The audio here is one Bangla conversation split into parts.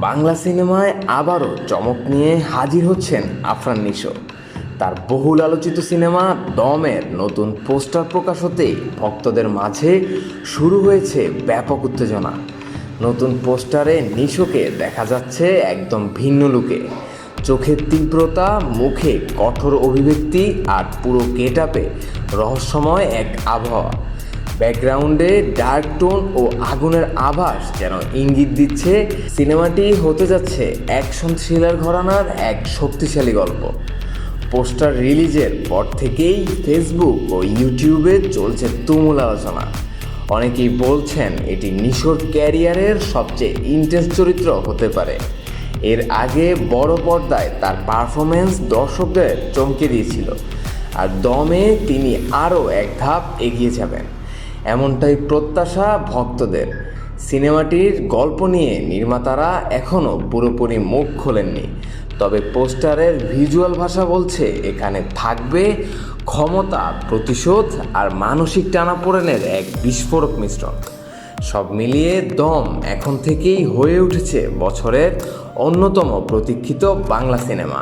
বাংলা সিনেমায় আবারও চমক নিয়ে হাজির হচ্ছেন আফরান নিশো। তার বহুল আলোচিত সিনেমা দমের নতুন পোস্টার প্রকাশ হতেই ভক্তদের মাঝে শুরু হয়েছে ব্যাপক উত্তেজনা। নতুন পোস্টারে নিশোকে দেখা যাচ্ছে একদম ভিন্ন লুকে, চোখের তীব্রতা, মুখে কঠোর অভিব্যক্তি আর পুরো গেটআপে রহস্যময় এক আবহাওয়া। ব্যাকগ্রাউন্ডে ডার্ক টোন ও আগুনের আভাস যেন ইঙ্গিত দিচ্ছে সিনেমাটি হতে যাচ্ছে অ্যাকশন থ্রিলার ঘরানার এক শক্তিশালী গল্প। পোস্টার রিলিজের পর থেকেই ফেসবুক ও ইউটিউবে চলছে তুমুল আলোচনা। অনেকেই বলছেন এটি নিশোর ক্যারিয়ারের সবচেয়ে ইন্টেন্স চরিত্র হতে পারে। এর আগে বড় পর্দায় তার পারফরমেন্স দর্শকদের চমকে দিয়েছিল, আর দমে তিনি আরও এক ধাপ এগিয়ে যাবেন এমনটাই প্রত্যাশা ভক্তদের। সিনেমাটির গল্প নিয়ে নির্মাতারা এখনও পুরোপুরি মুখ খোলেননি, তবে পোস্টারের ভিজুয়াল ভাষা বলছে এখানে থাকবে ক্ষমতা, প্রতিশোধ আর মানসিক টানাপোড়েনের এক বিস্ফোরক মিশ্রণ। সব মিলিয়ে দম এখন থেকেই হয়ে উঠেছে বছরের অন্যতম প্রতীক্ষিত বাংলা সিনেমা।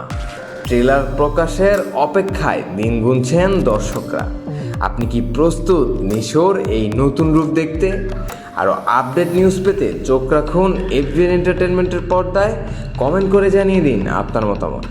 ট্রেলার প্রকাশের অপেক্ষায় দিন গুনছেন দর্শকরা। আপনি কি প্রস্তুত নিশোর এই নতুন রূপ দেখতে? আরও আপডেট নিউজ পেতে চোখ রাখুন এফবিএন এন্টারটেনমেন্টের পর্দায়। কমেন্ট করে জানিয়ে দিন আপনার মতামত।